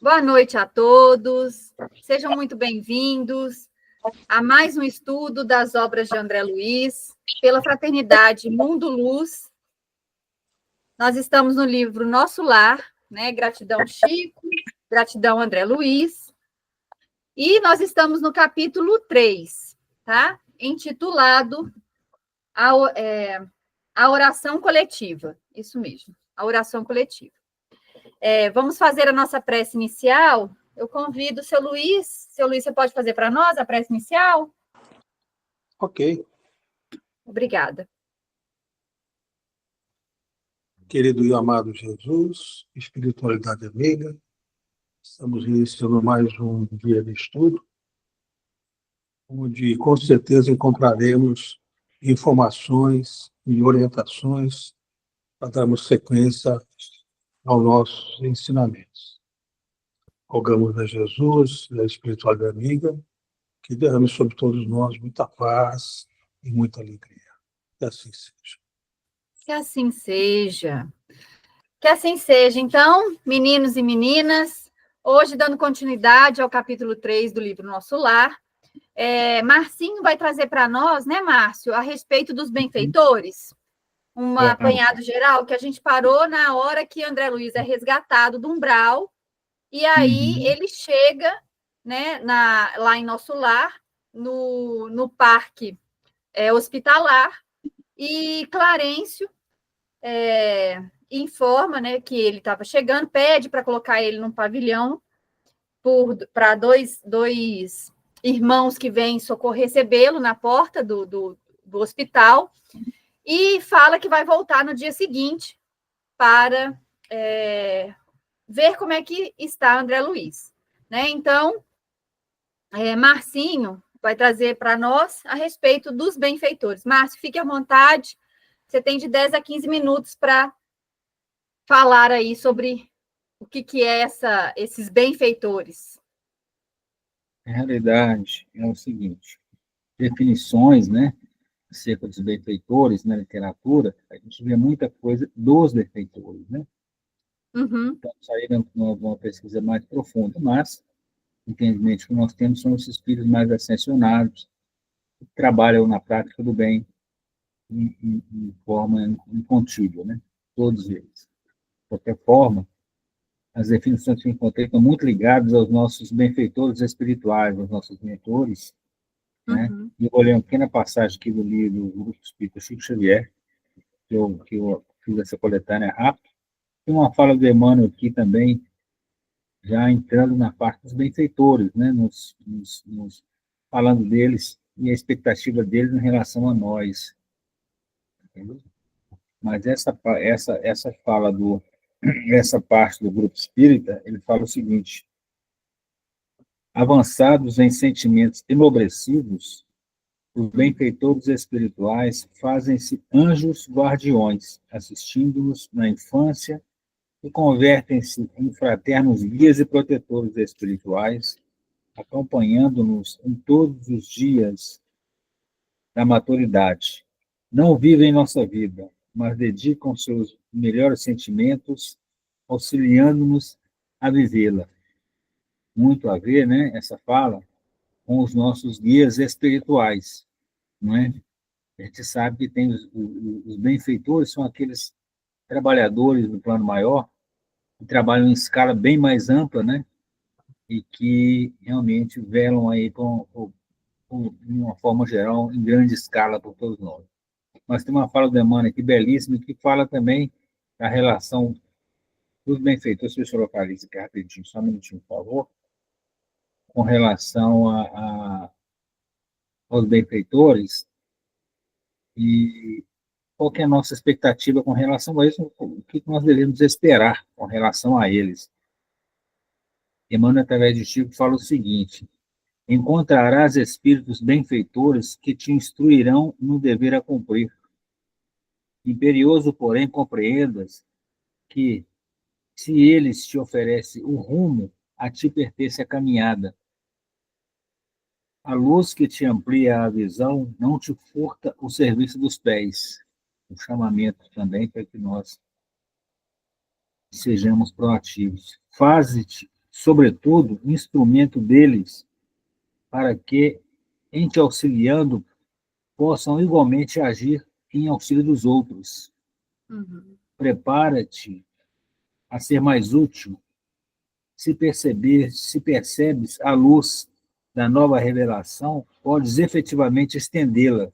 Boa noite a todos, sejam muito bem-vindos a mais um estudo das obras de André Luiz, pela Fraternidade Mundo Luz. Nós estamos no livro Nosso Lar, né? Gratidão Chico, gratidão André Luiz, e nós estamos no capítulo 3, tá? Intitulado a oração coletiva, isso mesmo, a oração coletiva. Vamos fazer a nossa prece inicial. Eu convido o seu Luiz. Seu Luiz, você pode fazer para nós a prece inicial? Ok. Obrigada. Querido e amado Jesus, espiritualidade amiga, estamos iniciando mais um dia de estudo, onde com certeza encontraremos informações e orientações para darmos sequência aos nossos ensinamentos. Rogamos a Jesus e a espiritualidade amiga que derrame sobre todos nós muita paz e muita alegria. Que assim seja. Que assim seja. Que assim seja. Então, meninos e meninas, hoje dando continuidade ao capítulo 3 do livro Nosso Lar, Marcinho vai trazer para nós, né, Márcio, a respeito dos benfeitores, um apanhado geral que a gente parou na hora que André Luiz é resgatado do umbral, e aí ele chega, né, lá em Nosso Lar, no parque hospitalar, e Clarencio informa, né, que ele estava chegando, pede para colocar ele num pavilhão para dois irmãos que vêm recebê-lo na porta do hospital, e fala que vai voltar no dia seguinte para ver como é que está André Luiz. Né? Então, Marcinho vai trazer para nós a respeito dos benfeitores. Márcio, fique à vontade, você tem de 10 a 15 minutos para falar aí sobre o que é esses benfeitores. A realidade é o seguinte, definições, né, acerca dos benfeitores na literatura, a gente vê muita coisa dos benfeitores, né? Então, saíram uma pesquisa mais profunda, mas o entendimento que nós temos são os espíritos mais ascensionados, que trabalham na prática do bem em forma incontível, né? Todos eles. De qualquer forma, as definições que eu encontrei estão muito ligadas aos nossos benfeitores espirituais, aos nossos mentores, né? E eu vou ler uma pequena passagem aqui do livro do Grupo Espírita Chico Xavier, que eu fiz essa coletânea rápida. Tem uma fala do Emmanuel aqui também, já entrando na parte dos benfeitores, né? Falando deles e a expectativa deles em relação a nós. Entendeu? Mas essa fala essa parte do Grupo Espírita, ele fala o seguinte: avançados em sentimentos enobrecidos, os benfeitores espirituais fazem-se anjos guardiões, assistindo-nos na infância e convertem-se em fraternos guias e protetores espirituais, acompanhando-nos em todos os dias da maturidade. Não vivem nossa vida, mas dedicam seus melhores sentimentos, auxiliando-nos a vivê-la. Muito a ver, né, essa fala, com os nossos guias espirituais, não é? A gente sabe que tem os benfeitores, são aqueles trabalhadores do plano maior, que trabalham em escala bem mais ampla, né? E que realmente velam aí de uma forma geral, em grande escala por todos nós. Mas tem uma fala do Emmanuel aqui belíssima, que fala também da relação dos benfeitores. Deixa eu localizar aqui rapidinho, só um minutinho, por favor. Com relação aos benfeitores, e qual que é a nossa expectativa com relação a isso, o que nós devemos esperar com relação a eles. Emmanuel, através de Chico, fala o seguinte: encontrarás espíritos benfeitores que te instruirão no dever a cumprir. Imperioso, porém, compreendas que, se eles te oferecem o rumo, a ti pertence a caminhada. A luz que te amplia a visão não te furta o serviço dos pés. Um chamamento também para que nós sejamos proativos. Faze-te sobretudo, instrumento deles, para que, em te auxiliando, possam igualmente agir em auxílio dos outros. Uhum. Prepara-te a ser mais útil, se percebes a luz da nova revelação, podes efetivamente estendê-la.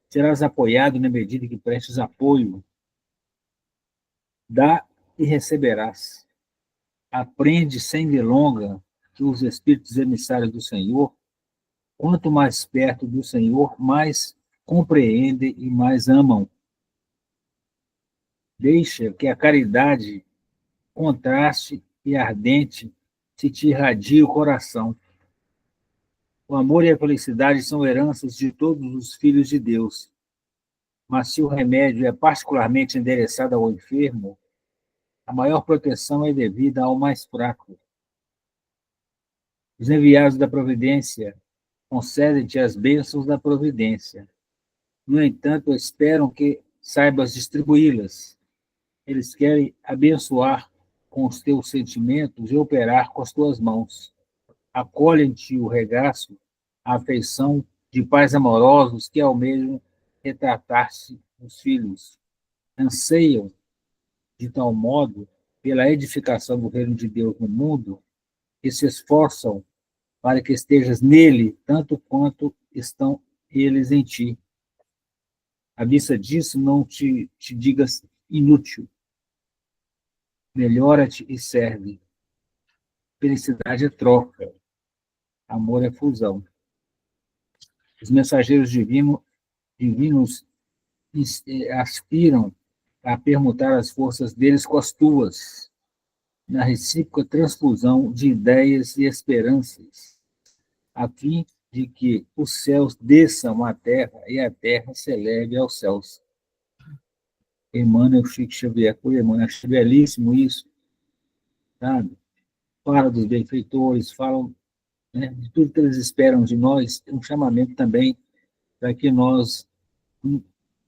Serás apoiado na medida que prestes apoio. Dá e receberás. Aprende sem delonga que os espíritos emissários do Senhor, quanto mais perto do Senhor, mais compreendem e mais amam. Deixa que a caridade contraste e ardente se te irradie o coração. O amor e a felicidade são heranças de todos os filhos de Deus. Mas se o remédio é particularmente endereçado ao enfermo, a maior proteção é devida ao mais fraco. Os enviados da providência concedem-te as bênçãos da providência. No entanto, esperam que saibas distribuí-las. Eles querem abençoar com os teus sentimentos e operar com as tuas mãos. Acolhem-te o regaço, a afeição de pais amorosos que almejam retratar-se os filhos. Anseiam, de tal modo, pela edificação do reino de Deus no mundo, que se esforçam para que estejas nele, tanto quanto estão eles em ti. À vista disso, não te digas inútil. Melhora-te e serve. Felicidade é troca. Amor é fusão. Os mensageiros divinos aspiram a permutar as forças deles com as tuas, na recíproca transfusão de ideias e esperanças, a fim de que os céus desçam à terra e a terra se eleve aos céus. Emmanuel Chico Xavier, por Emmanuel, acho belíssimo isso, sabe? Fala dos benfeitores, falam, né, de tudo que eles esperam de nós, tem um chamamento também para que nós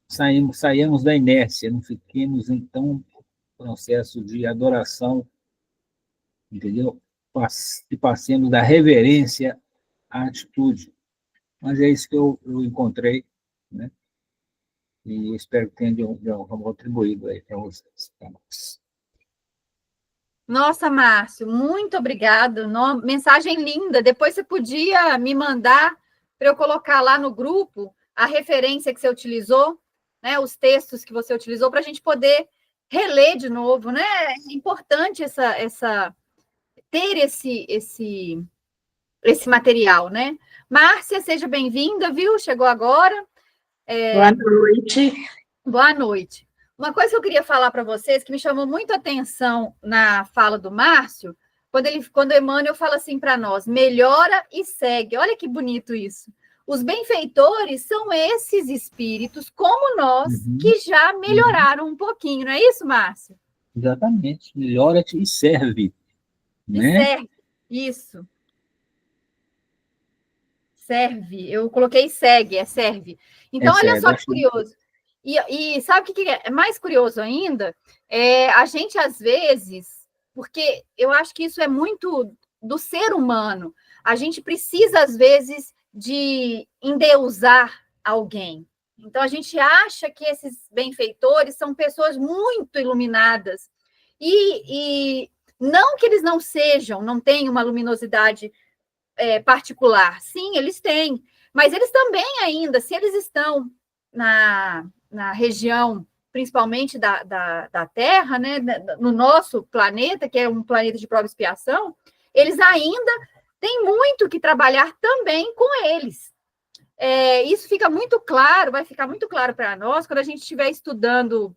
saiamos da inércia, não fiquemos, então, processo de adoração, entendeu? E passemos da reverência à atitude. Mas é isso que eu encontrei, né? E espero que tenha de algum contribuído aí para vocês. Nossa, Márcio, muito obrigado. Mensagem linda. Depois você podia me mandar para eu colocar lá no grupo a referência que você utilizou, né? Os textos que você utilizou, para a gente poder reler de novo, né? É importante ter esse material, né? Márcia, seja bem-vinda, viu? Chegou agora. Boa noite. Boa noite. Uma coisa que eu queria falar para vocês, que me chamou muito a atenção na fala do Márcio, quando o Emmanuel fala assim para nós, melhora e segue. Olha que bonito isso. Os benfeitores são esses espíritos, como nós, que já melhoraram um pouquinho, não é isso, Márcio? Exatamente. Melhora-te e serve. E né? serve. Isso. Serve. Eu coloquei segue, serve. Então, olha só que curioso. E sabe o que é mais curioso ainda? A gente, às vezes, porque eu acho que isso é muito do ser humano, a gente precisa, às vezes, de endeusar alguém. Então, a gente acha que esses benfeitores são pessoas muito iluminadas. E não que eles não sejam, não tenham uma luminosidade particular. Sim, eles têm. Mas eles também ainda, se eles estão na região, principalmente da Terra, né, no nosso planeta, que é um planeta de prova e expiação, eles ainda têm muito que trabalhar também com eles. Isso fica muito claro, vai ficar muito claro para nós quando a gente estiver estudando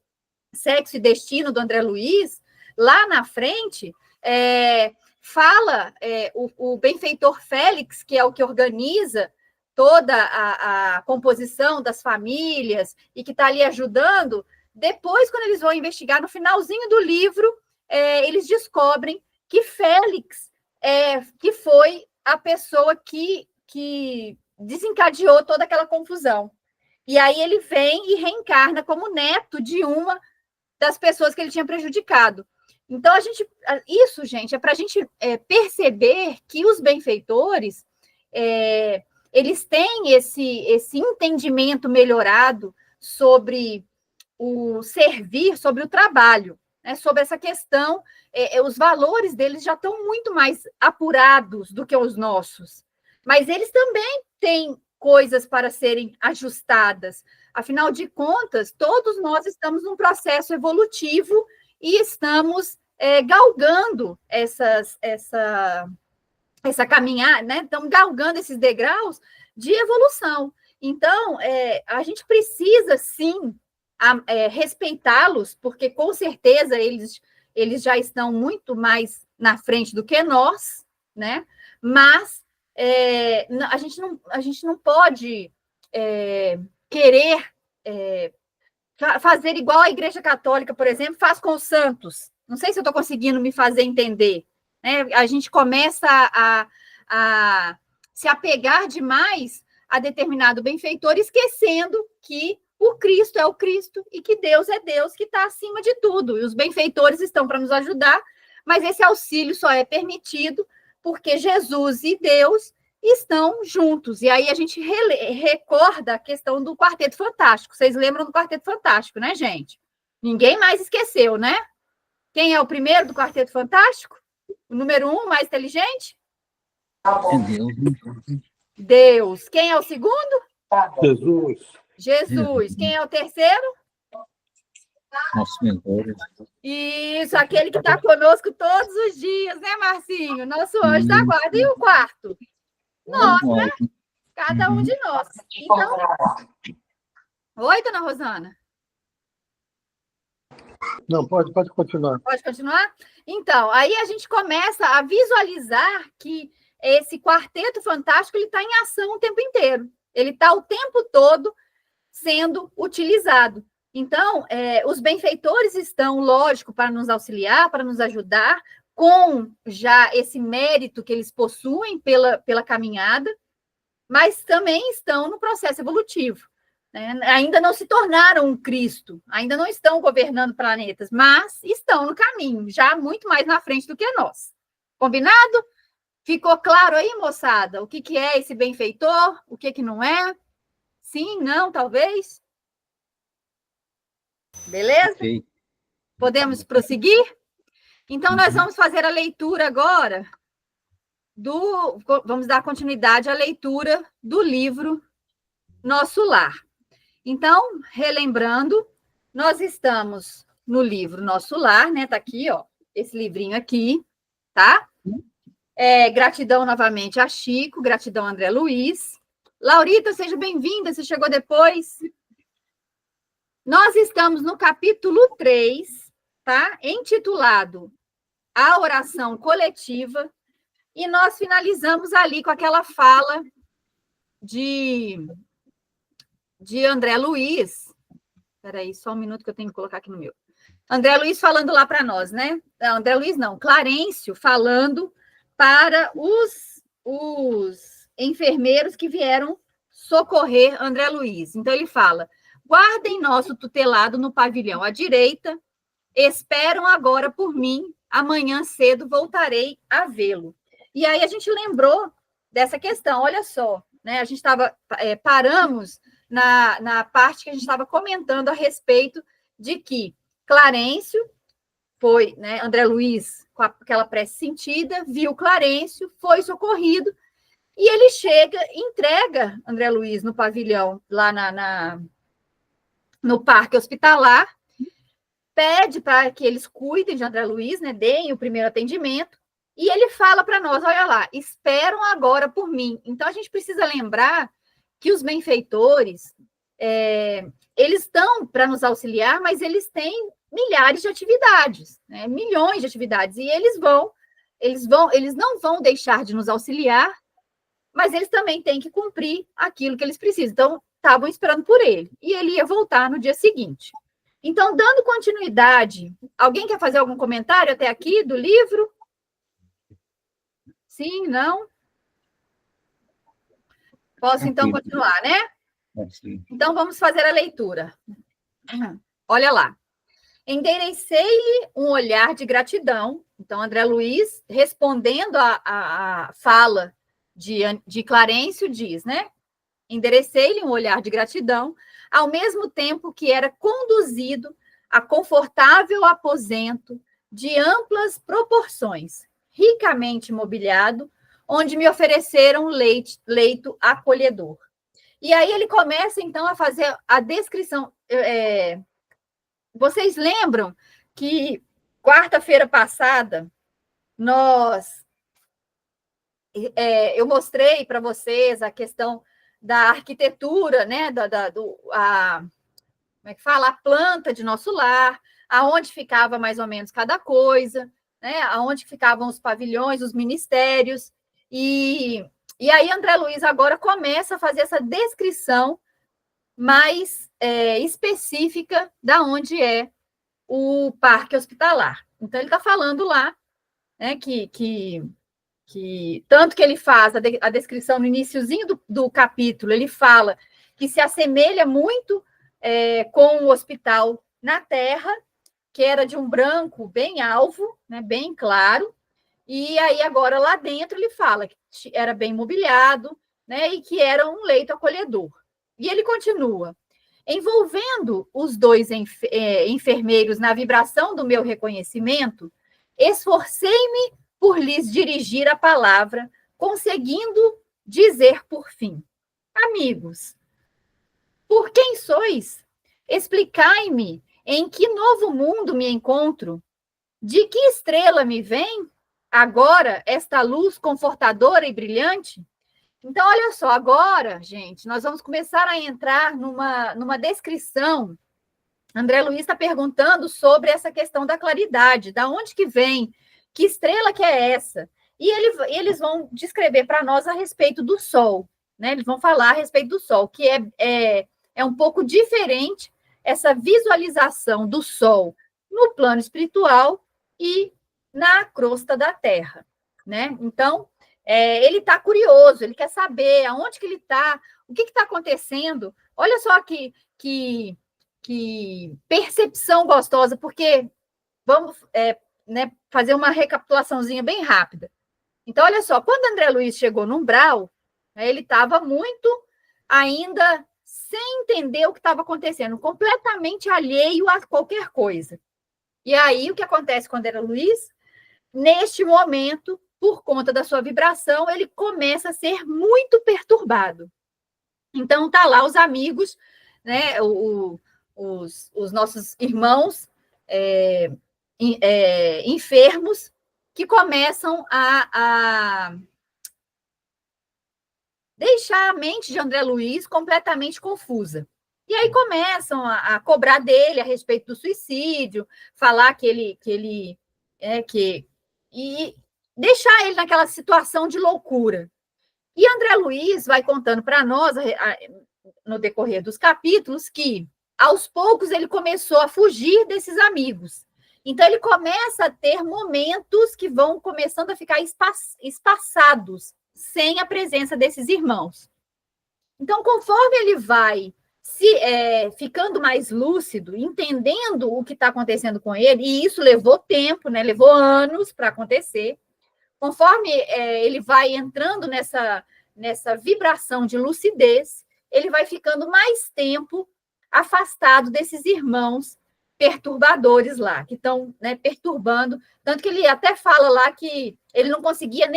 Sexo e Destino, do André Luiz, lá na frente, fala o benfeitor Félix, que é o que organiza toda a composição das famílias e que está ali ajudando. Depois, quando eles vão investigar, no finalzinho do livro, eles descobrem que Félix que foi a pessoa que desencadeou toda aquela confusão. E aí ele vem e reencarna como neto de uma das pessoas que ele tinha prejudicado. Então, isso, gente, é para a gente perceber que os benfeitores, eles têm esse entendimento melhorado sobre o servir, sobre o trabalho, né? Sobre essa questão, os valores deles já estão muito mais apurados do que os nossos, mas eles também têm coisas para serem ajustadas. Afinal de contas, todos nós estamos num processo evolutivo e estamos galgando essa caminhada, né? Estamos galgando esses degraus de evolução. Então, a gente precisa, sim, respeitá-los, porque, com certeza, eles já estão muito mais na frente do que nós, né? Mas a gente não pode querer fazer igual a Igreja Católica, por exemplo, faz com os santos. Não sei se eu estou conseguindo me fazer entender. Né? A gente começa a se apegar demais a determinado benfeitor, esquecendo que o Cristo é o Cristo e que Deus é Deus, que está acima de tudo. E os benfeitores estão para nos ajudar, mas esse auxílio só é permitido porque Jesus e Deus estão juntos. E aí a gente recorda a questão do Quarteto Fantástico. Vocês lembram do Quarteto Fantástico, né, gente? Ninguém mais esqueceu, né? Quem é o primeiro do Quarteto Fantástico? O número 1, mais inteligente? Deus. Quem é o segundo? Jesus. Quem é o terceiro? Nosso mentor. Isso, aquele que está conosco todos os dias, né, Marcinho? Nosso anjo da guarda. E o quarto? Nós, né? Cada um de nós. Então... Oi, dona Rosana? Não, pode continuar. Pode continuar? Então, aí a gente começa a visualizar que esse quarteto fantástico ele está em ação o tempo inteiro. Ele está o tempo todo sendo utilizado. Então, os benfeitores estão, lógico, para nos auxiliar, para nos ajudar, com já esse mérito que eles possuem pela caminhada, mas também estão no processo evolutivo. Né? Ainda não se tornaram um Cristo, ainda não estão governando planetas, mas estão no caminho, já muito mais na frente do que nós. Combinado? Ficou claro aí, moçada? O que é esse benfeitor? O que não é? Sim, não, talvez? Beleza? Okay. Podemos prosseguir? Então, nós vamos fazer a leitura agora vamos dar continuidade à leitura do livro Nosso Lar. Então, relembrando, nós estamos no livro Nosso Lar, né? Tá aqui, ó, esse livrinho aqui, tá? Gratidão novamente a Chico, gratidão a André Luiz. Laurita, seja bem-vinda, você chegou depois. Nós estamos no capítulo 3, tá? Intitulado A Oração Coletiva, e nós finalizamos ali com aquela fala de André Luiz. Espera aí, só um minuto que eu tenho que colocar aqui no meu. André Luiz falando lá para nós, né? Não, André Luiz não, Clarencio falando para os enfermeiros que vieram socorrer André Luiz. Então, ele fala: guardem nosso tutelado no pavilhão à direita, esperam agora por mim, amanhã cedo voltarei a vê-lo. E aí a gente lembrou dessa questão, olha só, né? A gente paramos na parte que a gente estava comentando a respeito de que Clarencio foi, né, André Luiz, com aquela prece sentida, viu Clarencio, foi socorrido, e ele chega, entrega André Luiz no pavilhão, lá no parque hospitalar, pede para que eles cuidem de André Luiz, né, deem o primeiro atendimento, e ele fala para nós, olha lá, esperam agora por mim. Então, a gente precisa lembrar que os benfeitores, eles estão para nos auxiliar, mas eles têm milhares de atividades, né, milhões de atividades, e eles não vão deixar de nos auxiliar, mas eles também têm que cumprir aquilo que eles precisam. Então, estavam esperando por ele, e ele ia voltar no dia seguinte. Então, dando continuidade, alguém quer fazer algum comentário até aqui do livro? Sim, não? Posso, então, continuar, né? Então, vamos fazer a leitura. Olha lá. enderecei-lhe um olhar de gratidão. Então, André Luiz, respondendo à fala de Clarencio, diz, né? Enderecei-lhe um olhar de gratidão, ao mesmo tempo que era conduzido a confortável aposento de amplas proporções, ricamente mobiliado, onde me ofereceram leito acolhedor. E aí ele começa, então, a fazer a descrição. Vocês lembram que quarta-feira passada eu mostrei para vocês a questão da arquitetura, né? Como é que fala? A planta de nosso lar, aonde ficava mais ou menos cada coisa, né? Aonde ficavam os pavilhões, os ministérios. E aí André Luiz agora começa a fazer essa descrição mais específica da onde é o parque hospitalar. Então, ele está falando lá, né, que tanto que ele faz a descrição no iniciozinho do capítulo, ele fala que se assemelha muito com o hospital na Terra, que era de um branco bem alvo, né, bem claro, e aí agora lá dentro ele fala que era bem mobiliado, né, e que era um leito acolhedor. E ele continua: envolvendo os dois enfermeiros na vibração do meu reconhecimento, esforcei-me por lhes dirigir a palavra, conseguindo dizer por fim: amigos, por quem sois? Explicai-me em que novo mundo me encontro, de que estrela me vem agora esta luz confortadora e brilhante? Então, olha só, agora, gente, nós vamos começar a entrar numa descrição. André Luiz está perguntando sobre essa questão da claridade, da onde que vem, que estrela que é essa? E eles vão descrever para nós a respeito do Sol, né? Eles vão falar a respeito do Sol, que é um pouco diferente essa visualização do Sol no plano espiritual e na crosta da Terra, né? Então, ele está curioso, ele quer saber aonde que ele está, o que está acontecendo. Olha só que percepção gostosa, porque vamos né, fazer uma recapitulaçãozinha bem rápida. Então, olha só, quando André Luiz chegou no umbral, né, ele estava muito ainda sem entender o que estava acontecendo, completamente alheio a qualquer coisa. E aí, o que acontece com André Luiz? Neste momento, por conta da sua vibração, ele começa a ser muito perturbado. Então, tá lá os amigos, né, os nossos irmãos enfermos, que começam a deixar a mente de André Luiz completamente confusa. E aí começam a cobrar dele a respeito do suicídio, falar que e deixar ele naquela situação de loucura. E André Luiz vai contando para nós, no decorrer dos capítulos, que aos poucos ele começou a fugir desses amigos. Então, ele começa a ter momentos que vão começando a ficar espaçados, sem a presença desses irmãos. Então, conforme ele vai ficando mais lúcido, entendendo o que está acontecendo com ele, e isso levou tempo, né? Levou anos para acontecer. Conforme ele vai entrando nessa vibração de lucidez, ele vai ficando mais tempo afastado desses irmãos perturbadores lá, que estão, né, perturbando, tanto que ele até fala lá que ele não conseguia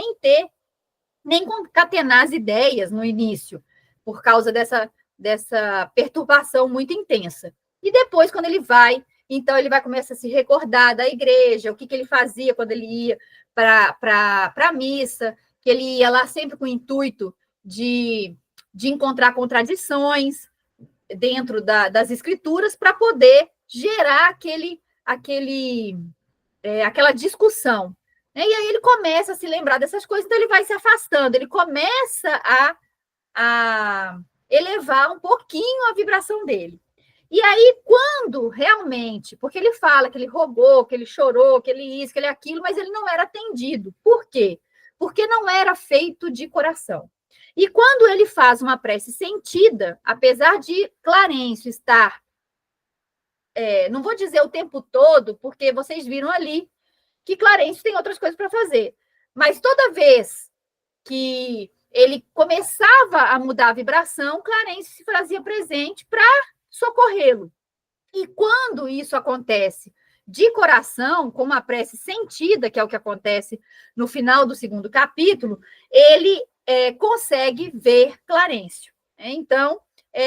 nem concatenar as ideias no início, por causa dessa perturbação muito intensa. E depois, quando ele vai, então ele vai começar a se recordar da igreja, o que ele fazia quando ele ia para a missa, que ele ia lá sempre com o intuito de encontrar contradições dentro das escrituras para poder gerar aquela discussão. E aí ele começa a se lembrar dessas coisas, então ele vai se afastando, ele começa a elevar um pouquinho a vibração dele. E aí, quando realmente, porque ele fala que ele rogou, que ele chorou, que ele isso, que ele aquilo, mas ele não era atendido. Por quê? Porque não era feito de coração. E quando ele faz uma prece sentida, apesar de Clarencio estar não vou dizer o tempo todo, porque vocês viram ali que Clarence tem outras coisas para fazer, mas toda vez que ele começava a mudar a vibração, Clarence se fazia presente para socorrê-lo. E quando isso acontece de coração, com uma prece sentida, que é o que acontece no final do 2º capítulo, ele consegue ver Clarencio. Então,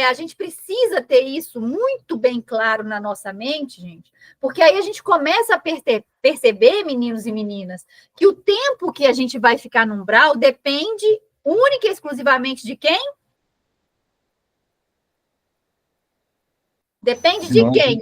a gente precisa ter isso muito bem claro na nossa mente, gente, porque aí a gente começa a perceber, meninos e meninas, que o tempo que a gente vai ficar no umbral depende única e exclusivamente de quem? Depende de quem?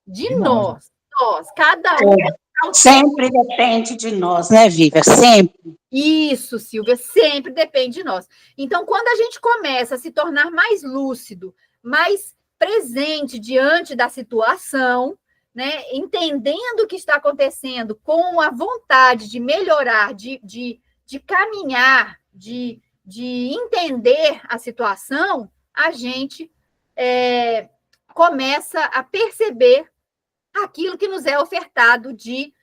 De nós. Nós, cada um. Sempre depende de nós, né, Vivian? Sempre. Isso, Silvia, sempre depende de nós. Então, quando a gente começa a se tornar mais lúcido, mais presente diante da situação, né, entendendo o que está acontecendo, com a vontade de melhorar, de caminhar, de entender a situação, a gente começa a perceber aquilo que nos é ofertado de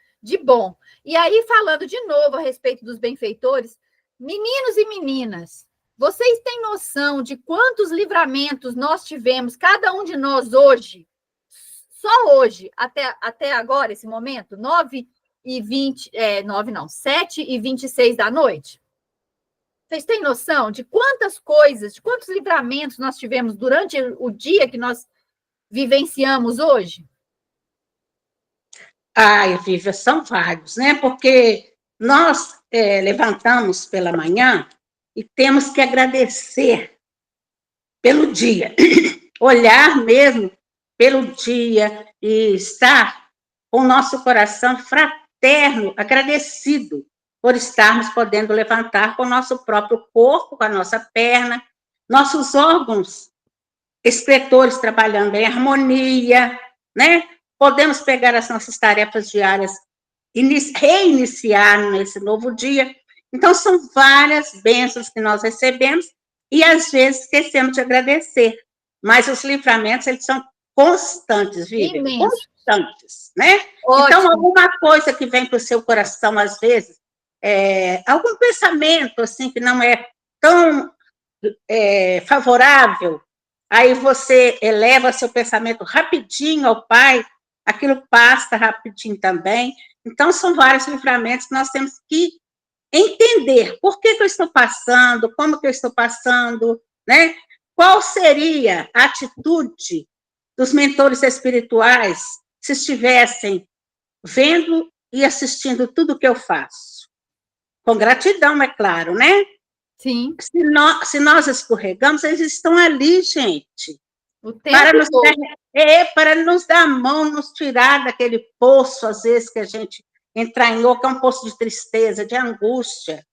bom. E aí, falando de novo a respeito dos benfeitores, meninos e meninas, vocês têm noção de quantos livramentos nós tivemos, cada um de nós hoje, só hoje, até agora, esse momento, 7h26 da noite? Vocês têm noção de quantas coisas, de quantos livramentos nós tivemos durante o dia que nós vivenciamos hoje? Ai, Vivian, são vários, né? Porque nós levantamos pela manhã e temos que agradecer pelo dia, olhar mesmo pelo dia e estar com o nosso coração fraterno, agradecido por estarmos podendo levantar com o nosso próprio corpo, com a nossa perna, nossos órgãos excretores trabalhando em harmonia, né? Podemos pegar as nossas tarefas diárias e reiniciar nesse novo dia. Então, são várias bênçãos que nós recebemos e, às vezes, esquecemos de agradecer. Mas os livramentos, eles são constantes, Vivian? Constantes, né? Ótimo. Então, alguma coisa que vem para o seu coração, às vezes, algum pensamento, assim, que não é tão favorável, aí você eleva seu pensamento rapidinho ao Pai, aquilo passa rapidinho também. Então, são vários livramentos que nós temos que entender por que eu estou passando, como que eu estou passando, né? Qual seria a atitude dos mentores espirituais se estivessem vendo e assistindo tudo que eu faço? Com gratidão, é claro, né? Sim. Se nós escorregamos, eles estão ali, gente. O tempo para nos dar a mão, nos tirar daquele poço, às vezes, que a gente entranhou, que é um poço de tristeza, de angústia,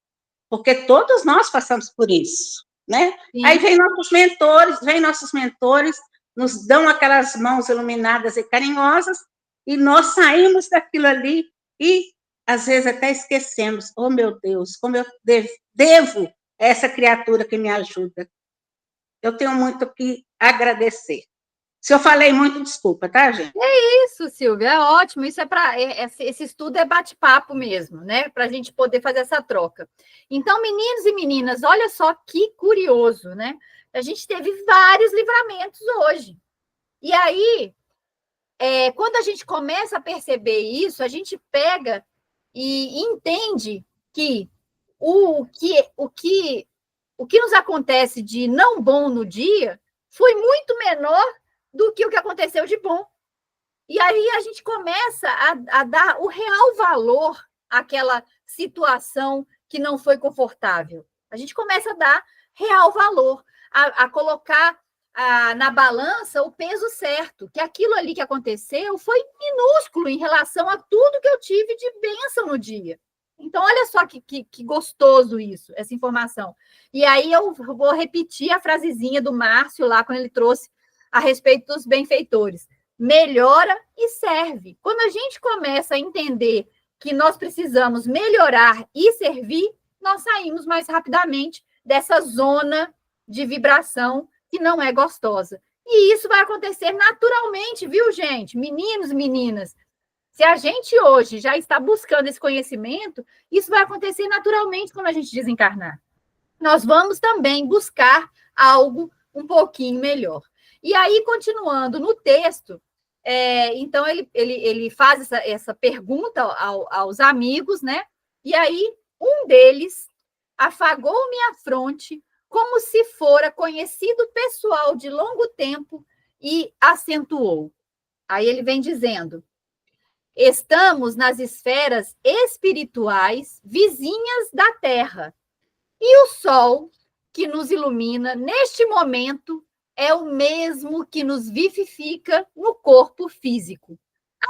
porque todos nós passamos por isso, né? Sim. Aí vem nossos mentores, nos dão aquelas mãos iluminadas e carinhosas, e nós saímos daquilo ali e, às vezes, até esquecemos, oh, meu Deus, como eu devo a essa criatura que me ajuda. Eu tenho muito que agradecer. Se eu falei muito, desculpa, tá, gente? É isso, Silvia, é ótimo. Isso esse estudo é bate-papo mesmo, né? Para a gente poder fazer essa troca. Então, meninos e meninas, olha só que curioso, né? A gente teve vários livramentos hoje. E aí, quando a gente começa a perceber isso, a gente pega e entende que o que nos acontece de não bom no dia foi muito menor do que o que aconteceu de bom. E aí a gente começa a dar o real valor àquela situação que não foi confortável. A gente começa a dar real valor, a colocar na balança o peso certo, que aquilo ali que aconteceu foi minúsculo em relação a tudo que eu tive de bênção no dia. Então, olha só que gostoso isso, essa informação. E aí eu vou repetir a frasezinha do Márcio lá, quando ele trouxe a respeito dos benfeitores. Melhora e serve. Quando a gente começa a entender que nós precisamos melhorar e servir, nós saímos mais rapidamente dessa zona de vibração que não é gostosa. E isso vai acontecer naturalmente, viu, gente? Meninos e meninas, se a gente hoje já está buscando esse conhecimento, isso vai acontecer naturalmente quando a gente desencarnar. Nós vamos também buscar algo um pouquinho melhor. E aí, continuando no texto, então ele faz essa pergunta aos amigos, né? E aí, um deles afagou minha fronte, como se fora conhecido pessoal de longo tempo, e acentuou. Aí ele vem dizendo: estamos nas esferas espirituais vizinhas da Terra, e o sol que nos ilumina neste momento é o mesmo que nos vivifica no corpo físico.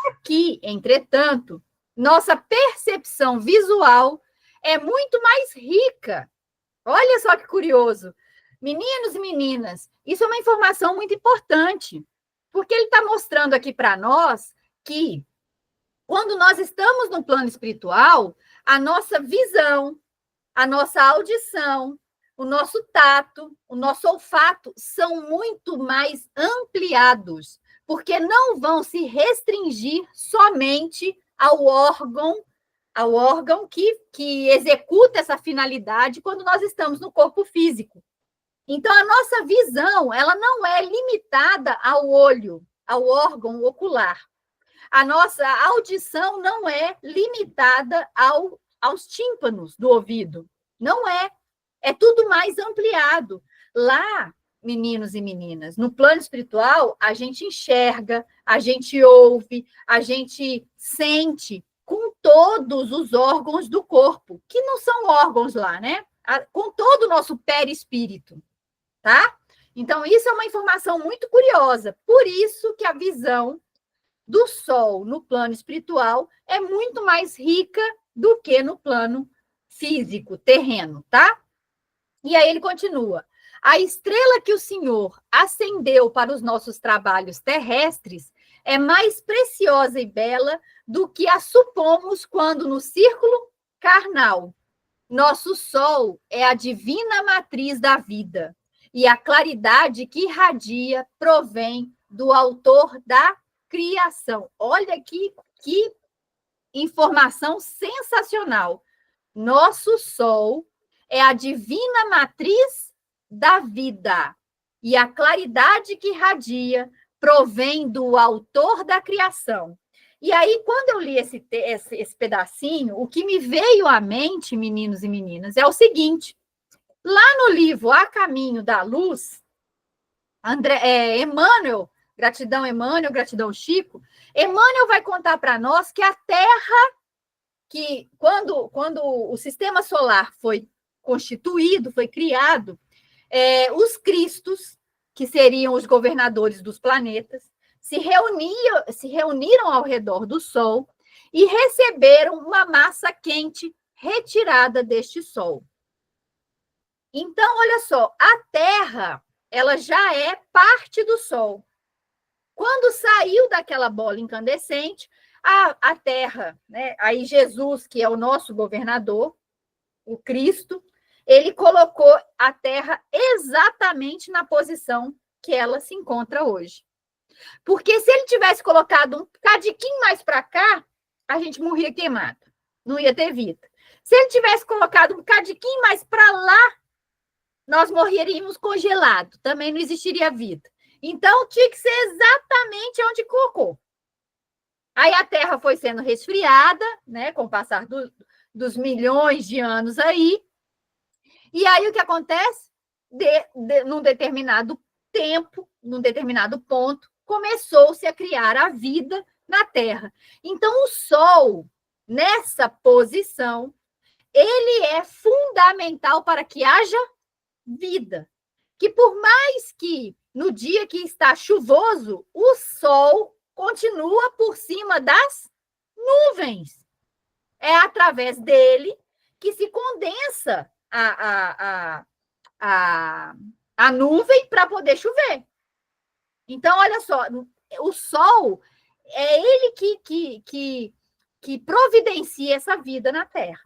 Aqui, entretanto, nossa percepção visual é muito mais rica. Olha só que curioso. Meninos e meninas, isso é uma informação muito importante, porque ele está mostrando aqui para nós que, quando nós estamos no plano espiritual, a nossa visão, a nossa audição, o nosso tato, o nosso olfato são muito mais ampliados, porque não vão se restringir somente ao órgão que executa essa finalidade quando nós estamos no corpo físico. Então, a nossa visão, ela não é limitada ao olho, ao órgão ocular. A nossa audição não é limitada aos tímpanos do ouvido. Não é. É tudo mais ampliado. Lá, meninos e meninas, no plano espiritual, a gente enxerga, a gente ouve, a gente sente com todos os órgãos do corpo, que não são órgãos lá, né? Com todo o nosso perispírito, tá? Então, isso é uma informação muito curiosa. Por isso que a visão do sol no plano espiritual é muito mais rica do que no plano físico, terreno, tá? E aí ele continua: a estrela que o Senhor acendeu para os nossos trabalhos terrestres é mais preciosa e bela do que a supomos quando no círculo carnal. Nosso sol é a divina matriz da vida, e a claridade que irradia provém do autor da criação. Olha que informação sensacional. Nosso sol é a divina matriz da vida, e a claridade que irradia provém do autor da criação. E aí, quando eu li esse pedacinho, o que me veio à mente, meninos e meninas, é o seguinte: lá no livro A Caminho da Luz, Emmanuel, gratidão Chico, Emmanuel vai contar para nós que a Terra, que quando o sistema solar foi constituído, foi criado, os cristos, que seriam os governadores dos planetas, se reuniram ao redor do Sol e receberam uma massa quente retirada deste Sol. Então, olha só, a Terra, ela já é parte do Sol. Quando saiu daquela bola incandescente, a Terra, né, aí Jesus, que é o nosso governador, o Cristo, ele colocou a Terra exatamente na posição que ela se encontra hoje. Porque se ele tivesse colocado um cadiquinho mais para cá, a gente morria queimado, não ia ter vida. Se ele tivesse colocado um cadiquinho mais para lá, nós morreríamos congelados, também não existiria vida. Então, tinha que ser exatamente onde colocou. Aí a Terra foi sendo resfriada, né, com o passar dos milhões de anos aí. E aí o que acontece? Num determinado tempo, num determinado ponto, começou-se a criar a vida na Terra. Então, o Sol, nessa posição, ele é fundamental para que haja vida. Que por mais que no dia que está chuvoso, o Sol continua por cima das nuvens. É através dele que se condensa a nuvem para poder chover. Então, olha só, o Sol é ele que providencia essa vida na Terra.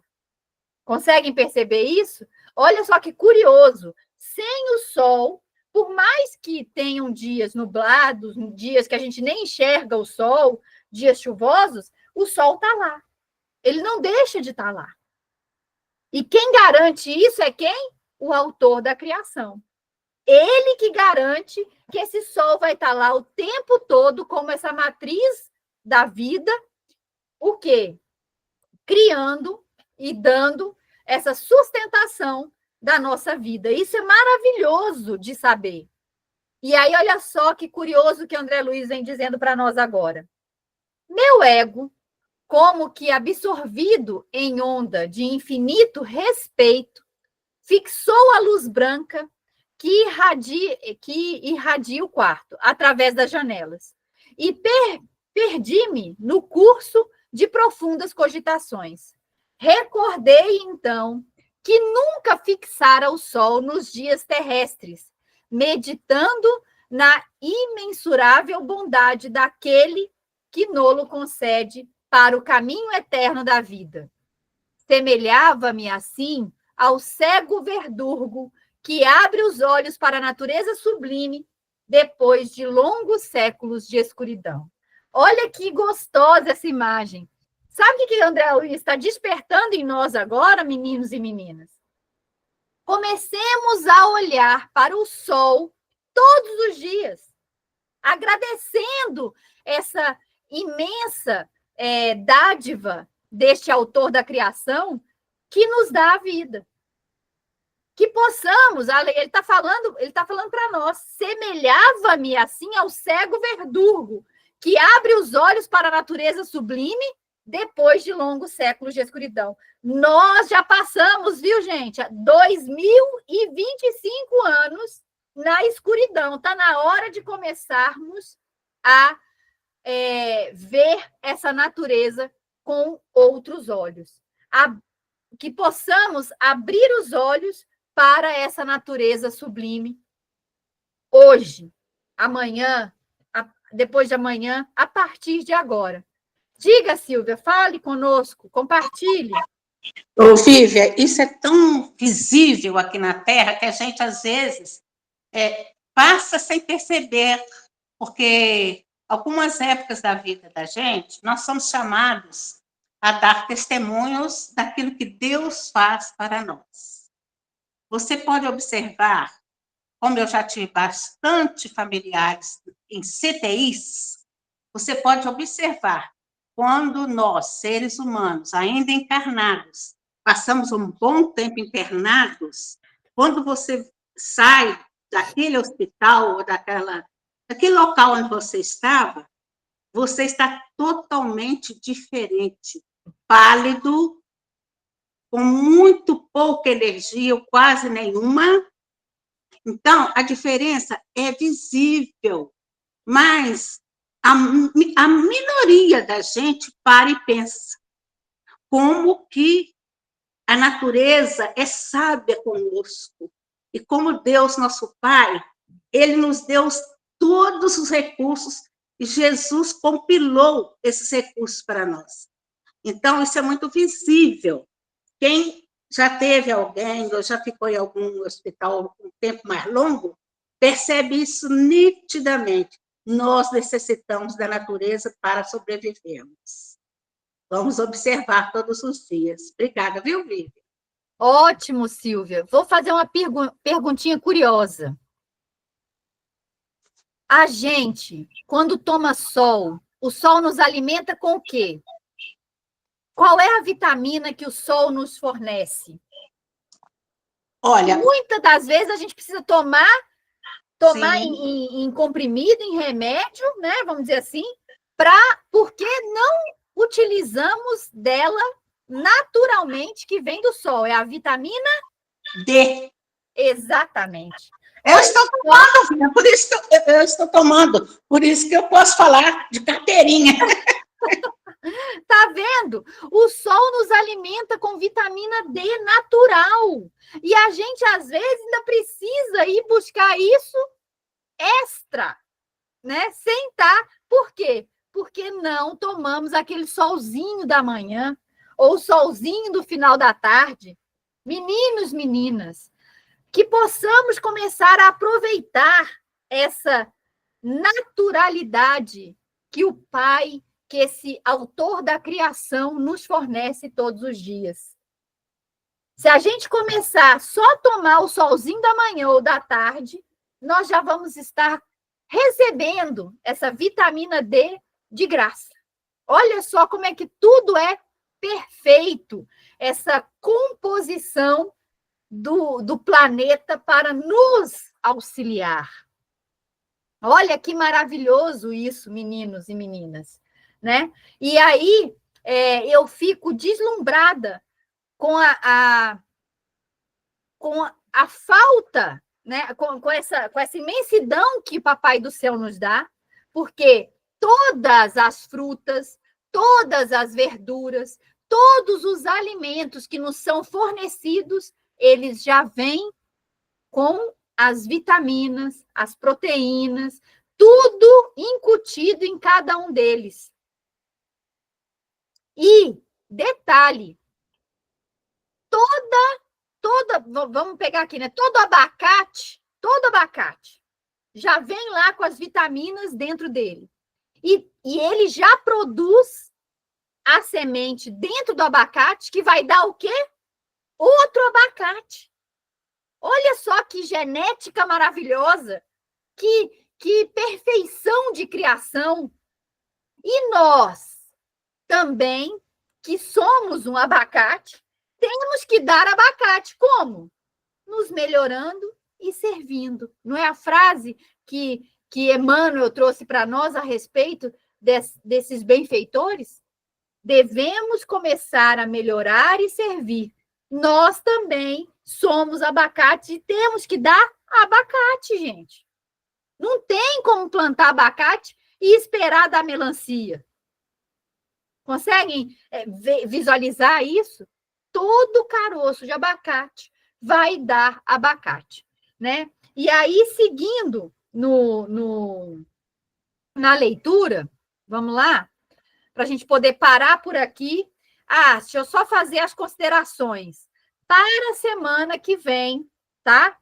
Conseguem perceber isso? Olha só que curioso. Sem o Sol, por mais que tenham dias nublados, dias que a gente nem enxerga o sol, dias chuvosos, o sol está lá. Ele não deixa de estar lá. E quem garante isso é quem? O autor da criação. Ele que garante que esse sol vai estar lá o tempo todo, como essa matriz da vida, o quê? Criando e dando essa sustentação da nossa vida. Isso é maravilhoso de saber. E aí, olha só que curioso que André Luiz vem dizendo para nós agora. Meu ego, como que absorvido em onda de infinito respeito, fixou a luz branca que irradia o quarto, através das janelas. E perdi-me no curso de profundas cogitações. Recordei, então, que nunca fixara o sol nos dias terrestres, meditando na imensurável bondade daquele que nolo concede para o caminho eterno da vida. Semelhava-me, assim, ao cego verdurgo que abre os olhos para a natureza sublime depois de longos séculos de escuridão. Olha que gostosa essa imagem. Sabe o que André Luiz está despertando em nós agora, meninos e meninas? Comecemos a olhar para o sol todos os dias, agradecendo essa imensa dádiva deste autor da criação que nos dá a vida. Que possamos, ele está falando para nós, semelhava-me assim ao cego verdurgo, que abre os olhos para a natureza sublime depois de longos séculos de escuridão. Nós já passamos, viu, gente, 2025 anos na escuridão. Está na hora de começarmos a ver essa natureza com outros olhos. Que possamos abrir os olhos para essa natureza sublime hoje, amanhã, depois de amanhã, a partir de agora. Diga, Silvia, fale conosco, compartilhe. Ô, Vívia, isso é tão visível aqui na Terra que a gente, às vezes, passa sem perceber, porque algumas épocas da vida da gente, nós somos chamados a dar testemunhos daquilo que Deus faz para nós. Você pode observar, como eu já tive bastante familiares em CTIs, você pode observar, quando nós, seres humanos, ainda encarnados, passamos um bom tempo internados, quando você sai daquele hospital ou daquele local onde você está totalmente diferente, pálido, com muito pouca energia, ou quase nenhuma. Então, a diferença é visível, mas a minoria da gente para e pensa como que a natureza é sábia conosco, e como Deus, nosso Pai, Ele nos deu todos os recursos, e Jesus compilou esses recursos para nós. Então, isso é muito visível. Quem já teve alguém, ou já ficou em algum hospital um tempo mais longo, percebe isso nitidamente. Nós necessitamos da natureza para sobrevivermos. Vamos observar todos os dias. Obrigada, viu, Vivian? Ótimo, Silvia. Vou fazer uma perguntinha curiosa. A gente, quando toma sol, o sol nos alimenta com o quê? Qual é a vitamina que o sol nos fornece? Olha, muitas das vezes a gente precisa tomar em comprimido, em remédio, né? Vamos dizer assim, porque não utilizamos dela naturalmente que vem do sol. É a vitamina D. Exatamente. Eu estou tomando, filha, por isso que eu estou tomando, por isso que eu posso falar de carteirinha. Tá vendo? O sol nos alimenta com vitamina D natural. E a gente, às vezes, ainda precisa ir buscar isso extra, né? Sem estar. Por quê? Porque não tomamos aquele solzinho da manhã ou solzinho do final da tarde. Meninos, meninas, que possamos começar a aproveitar essa naturalidade que o Pai, que esse autor da criação nos fornece todos os dias. Se a gente começar só a tomar o solzinho da manhã ou da tarde, nós já vamos estar recebendo essa vitamina D de graça. Olha só como é que tudo é perfeito, essa composição do planeta para nos auxiliar. Olha que maravilhoso isso, meninos e meninas, né? E aí eu fico deslumbrada com a falta, né? Com essa imensidão que o Papai do Céu nos dá, porque todas as frutas, todas as verduras, todos os alimentos que nos são fornecidos, eles já vêm com as vitaminas, as proteínas, tudo incutido em cada um deles. E, detalhe, vamos pegar aqui, né? Todo abacate já vem lá com as vitaminas dentro dele. E ele já produz a semente dentro do abacate, que vai dar o quê? Outro abacate. Olha só que genética maravilhosa, que perfeição de criação. E nós também, que somos um abacate, temos que dar abacate. Como? Nos melhorando e servindo. Não é a frase que Emmanuel trouxe para nós a respeito desses benfeitores? Devemos começar a melhorar e servir. Nós também somos abacate e temos que dar abacate, gente. Não tem como plantar abacate e esperar dar melancia. Conseguem visualizar isso? Todo caroço de abacate vai dar abacate, né? E aí, seguindo na leitura, vamos lá, para a gente poder parar por aqui. Deixa eu só fazer as considerações para a semana que vem, tá?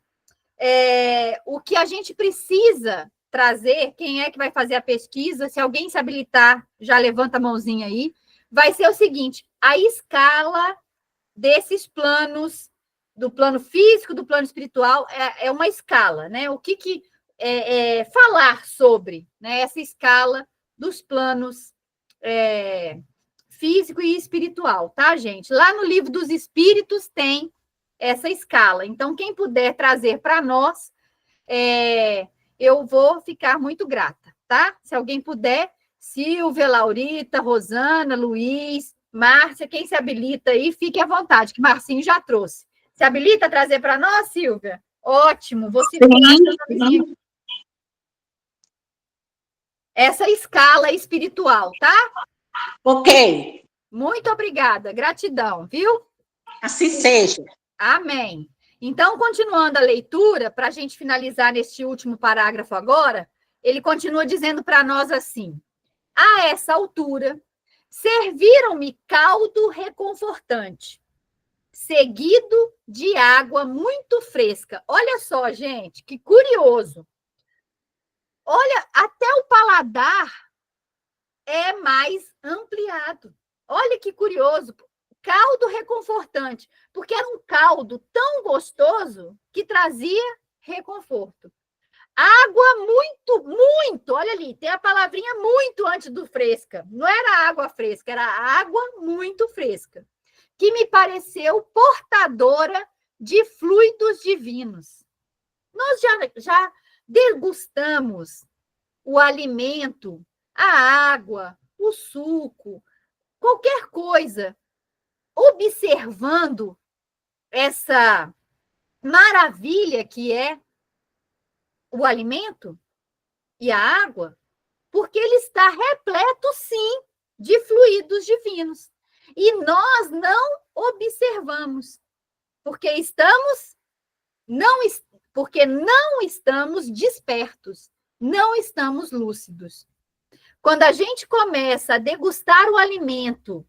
O que a gente precisa trazer, quem é que vai fazer a pesquisa? Se alguém se habilitar, já levanta a mãozinha aí. Vai ser o seguinte: a escala desses planos, do plano físico, do plano espiritual, é uma escala, né? O que falar sobre, né, essa escala dos planos físico e espiritual, tá, gente? Lá no Livro dos Espíritos tem essa escala. Então, quem puder trazer para nós, eu vou ficar muito grata, tá? Se alguém puder, Silvia, Laurita, Rosana, Luiz, Márcia, quem se habilita aí, fique à vontade, que Marcinho já trouxe. Se habilita a trazer para nós, Silvia? Ótimo, você essa escala espiritual, tá? Ok. Muito obrigada, gratidão, viu? Assim seja. Amém. Então, continuando a leitura, para a gente finalizar neste último parágrafo agora, ele continua dizendo para nós assim: a essa altura, serviram-me caldo reconfortante, seguido de água muito fresca. Olha só, gente, que curioso. Olha, até o paladar é mais ampliado. Olha que curioso. Caldo reconfortante, porque era um caldo tão gostoso que trazia reconforto. Água muito, olha ali, tem a palavrinha muito antes do fresca. Não era água fresca, era água muito fresca, que me pareceu portadora de fluidos divinos. Nós já degustamos o alimento, a água, o suco, qualquer coisa, observando essa maravilha que é o alimento e a água, porque ele está repleto, sim, de fluidos divinos. E nós não observamos, porque não estamos despertos, não estamos lúcidos. Quando a gente começa a degustar o alimento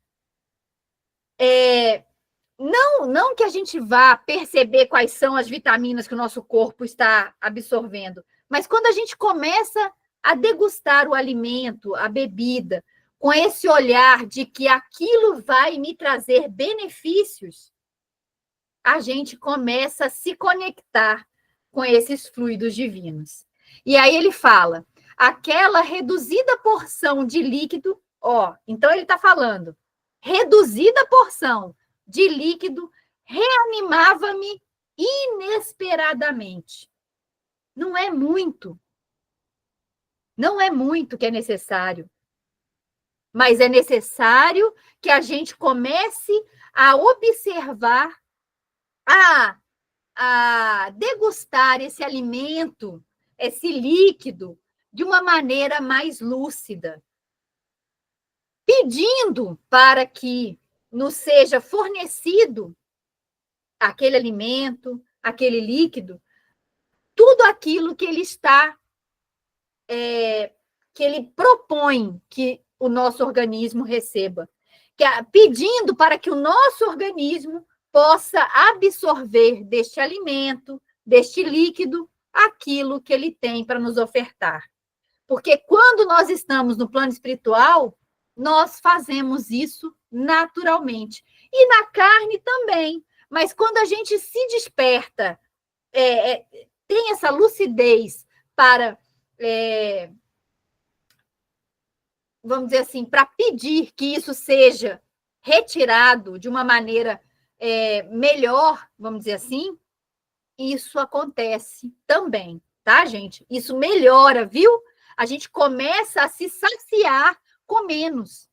não que a gente vá perceber quais são as vitaminas que o nosso corpo está absorvendo, mas quando a gente começa a degustar o alimento, a bebida, com esse olhar de que aquilo vai me trazer benefícios, a gente começa a se conectar com esses fluidos divinos. E aí ele fala, aquela reduzida porção de líquido, então ele está falando, reduzida porção de líquido reanimava-me inesperadamente. Não é muito que é necessário, mas é necessário que a gente comece a observar, a degustar esse alimento, esse líquido, de uma maneira mais lúcida, pedindo para que nos seja fornecido aquele alimento, aquele líquido, tudo aquilo que ele está, que ele propõe que o nosso organismo receba, pedindo para que o nosso organismo possa absorver deste alimento, deste líquido, aquilo que ele tem para nos ofertar. Porque quando nós estamos no plano espiritual, nós fazemos isso naturalmente. E na carne também. Mas quando a gente se desperta, tem essa lucidez para, vamos dizer assim, para pedir que isso seja retirado de uma maneira melhor, vamos dizer assim, isso acontece também, tá, gente? Isso melhora, viu? A gente começa a se saciar com menos,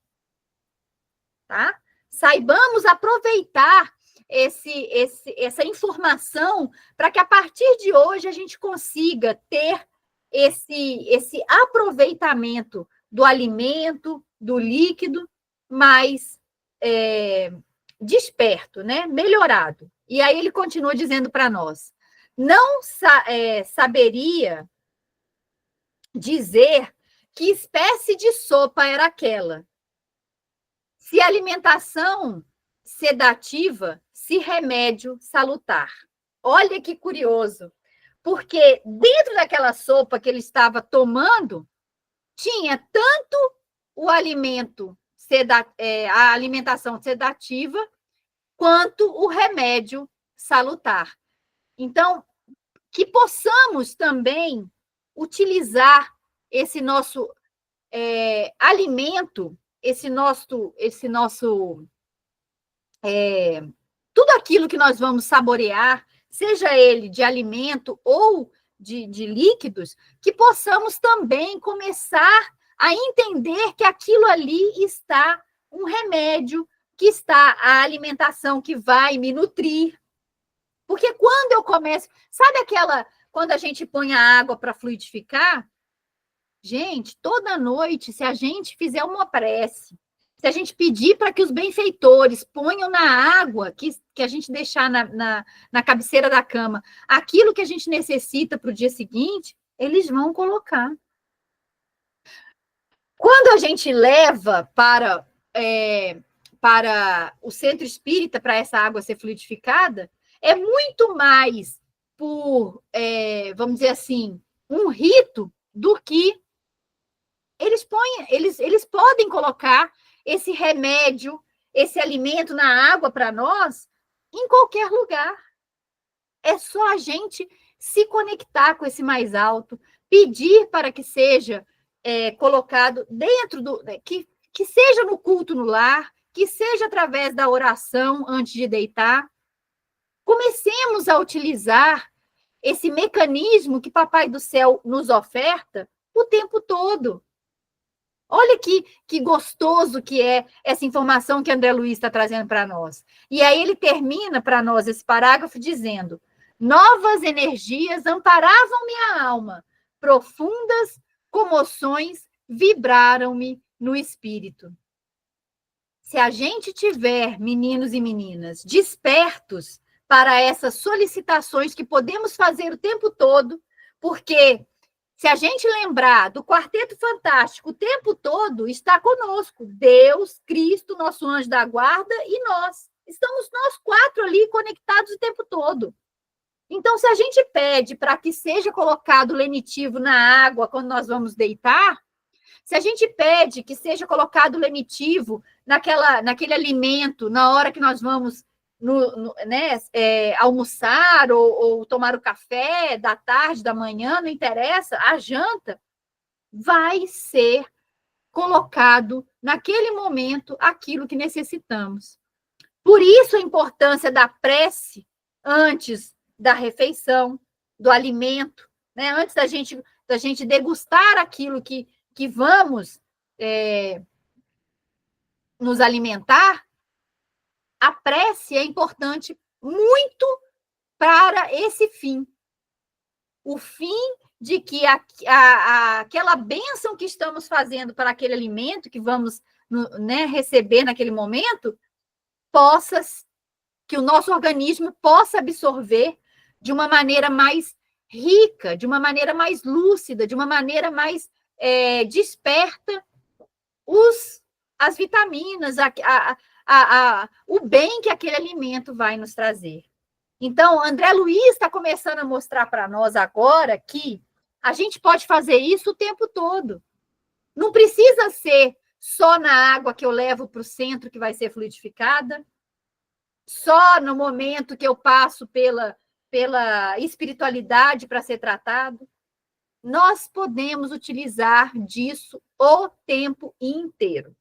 tá? Saibamos aproveitar essa informação para que a partir de hoje a gente consiga ter esse aproveitamento do alimento, do líquido, mais desperto, né? Melhorado. E aí ele continua dizendo para nós, não saberia dizer que espécie de sopa era aquela, se alimentação sedativa, se remédio salutar. Olha que curioso, porque dentro daquela sopa que ele estava tomando, tinha tanto o alimento, a alimentação sedativa, quanto o remédio salutar. Então, que possamos também utilizar esse nosso alimento, tudo aquilo que nós vamos saborear, seja ele de alimento ou de líquidos, que possamos também começar a entender que aquilo ali está um remédio, que está a alimentação que vai me nutrir. Porque quando eu começo... Sabe quando a gente põe a água para fluidificar? Gente, toda noite, se a gente fizer uma prece, se a gente pedir para que os benfeitores ponham na água que a gente deixar na cabeceira da cama aquilo que a gente necessita para o dia seguinte, eles vão colocar. Quando a gente leva para o centro espírita, para essa água ser fluidificada, é muito mais por, vamos dizer assim, um rito do que eles podem colocar esse remédio, esse alimento na água para nós em qualquer lugar. É só a gente se conectar com esse mais alto, pedir para que seja colocado dentro que seja no culto no lar, que seja através da oração antes de deitar. Comecemos a utilizar esse mecanismo que Papai do Céu nos oferta o tempo todo. Olha que gostoso que é essa informação que André Luiz está trazendo para nós. E aí ele termina para nós esse parágrafo dizendo: novas energias amparavam minha alma, profundas comoções vibraram-me no espírito. Se a gente tiver, meninos e meninas, despertos para essas solicitações que podemos fazer o tempo todo, porque se a gente lembrar do Quarteto Fantástico o tempo todo, está conosco Deus, Cristo, nosso anjo da guarda e nós estamos nós 4 ali conectados o tempo todo. Então, se a gente pede para que seja colocado lenitivo na água quando nós vamos deitar, se a gente pede que seja colocado lenitivo naquele alimento na hora que nós vamos almoçar ou tomar o café da tarde, da manhã, não interessa, a janta, vai ser colocado naquele momento aquilo que necessitamos. Por isso a importância da prece antes da refeição, do alimento, né? Antes da gente degustar aquilo que vamos nos alimentar, a prece é importante muito para esse fim. O fim de que aquela bênção que estamos fazendo para aquele alimento que vamos receber naquele momento, que o nosso organismo possa absorver de uma maneira mais rica, de uma maneira mais lúcida, de uma maneira mais desperta as vitaminas, o bem que aquele alimento vai nos trazer. Então, André Luiz está começando a mostrar para nós agora que a gente pode fazer isso o tempo todo. Não precisa ser só na água que eu levo para o centro que vai ser fluidificada, só no momento que eu passo pela espiritualidade para ser tratado. Nós podemos utilizar disso o tempo inteiro.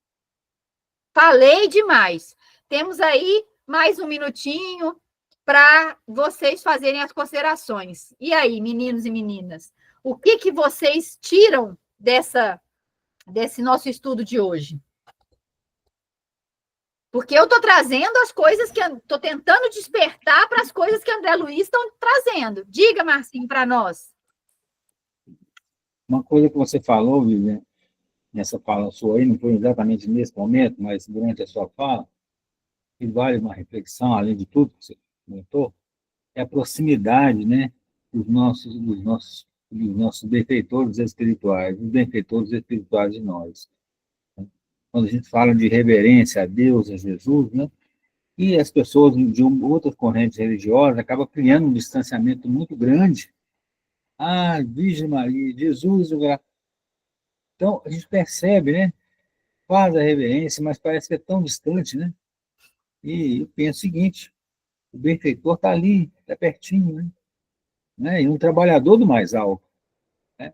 Falei demais. Temos aí mais um minutinho para vocês fazerem as considerações. E aí, meninos e meninas, o que vocês tiram desse nosso estudo de hoje? Porque eu estou trazendo as coisas que... Estou tentando despertar para as coisas que André Luiz estão trazendo. Diga, Marcinho, para nós. Uma coisa que você falou, Viviane, nessa fala sua aí, não foi exatamente nesse momento, mas durante a sua fala, e vale uma reflexão, além de tudo que você comentou, é a proximidade, né, dos nossos benfeitores espirituais, dos benfeitores espirituais de nós. Quando a gente fala de reverência a Deus, a Jesus, né, e as pessoas de outras correntes religiosas acabam criando um distanciamento muito grande. Ah, Virgem Maria, Jesus, então a gente percebe, né, faz a reverência, mas parece que é tão distante, né? E eu penso o seguinte, o benfeitor está ali, está pertinho, né? E um trabalhador do mais alto, né?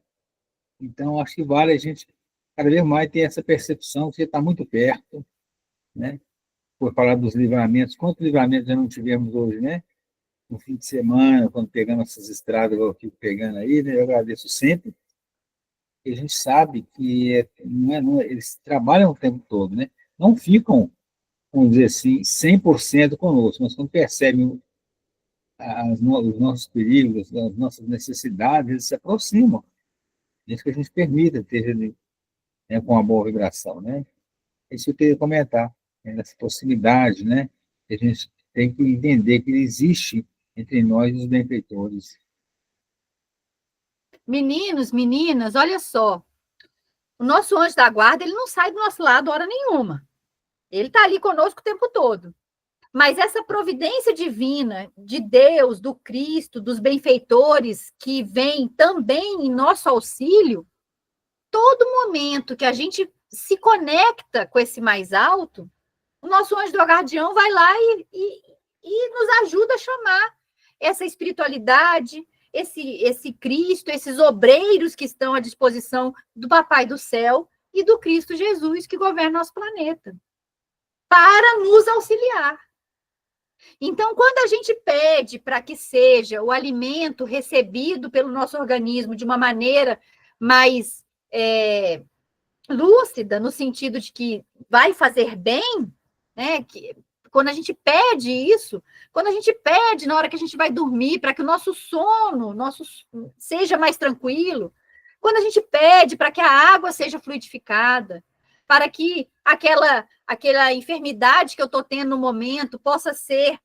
Então, acho que vale a gente, cada vez mais, ter essa percepção que você está muito perto, né? Por falar dos livramentos, quantos livramentos já não tivemos hoje, né? No fim de semana, quando pegamos essas estradas, eu fico pegando aí, né? Eu agradeço sempre. E a gente sabe que eles trabalham o tempo todo, né? Não ficam, vamos dizer assim, 100% conosco, mas quando percebem os nossos perigos, as nossas necessidades, eles se aproximam. Isso que a gente permita ter, né, com uma boa vibração, né? Isso que eu queria comentar, né, essa proximidade, né? A gente tem que entender que existe entre nós os benfeitores. Meninos, meninas, olha só. O nosso anjo da guarda, ele não sai do nosso lado hora nenhuma. Ele está ali conosco o tempo todo. Mas essa providência divina de Deus, do Cristo, dos benfeitores que vem também em nosso auxílio, todo momento que a gente se conecta com esse mais alto, o nosso anjo do guardião vai lá e nos ajuda a chamar essa espiritualidade, esse Cristo, esses obreiros que estão à disposição do Papai do Céu e do Cristo Jesus que governa nosso planeta, para nos auxiliar. Então, quando a gente pede para que seja o alimento recebido pelo nosso organismo de uma maneira mais lúcida, no sentido de que vai fazer bem, né? Quando a gente pede isso, quando a gente pede na hora que a gente vai dormir, para que o nosso sono seja mais tranquilo, quando a gente pede para que a água seja fluidificada, para que aquela enfermidade que eu estou tendo no momento possa ser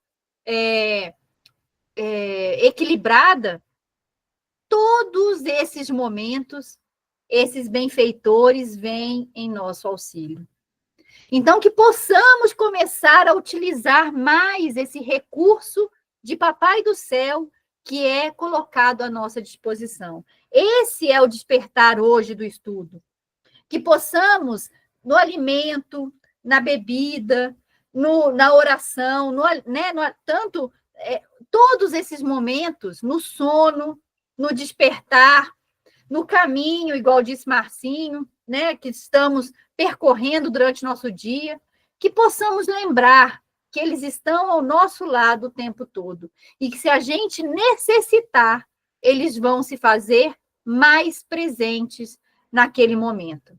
equilibrada, todos esses momentos, esses benfeitores vêm em nosso auxílio. Então, que possamos começar a utilizar mais esse recurso de Papai do Céu que é colocado à nossa disposição. Esse é o despertar hoje do estudo. Que possamos, no alimento, na bebida, na oração, tanto todos esses momentos, no sono, no despertar, no caminho, igual disse Marcinho, né, que estamos percorrendo durante nosso dia, que possamos lembrar que eles estão ao nosso lado o tempo todo e que se a gente necessitar, eles vão se fazer mais presentes naquele momento.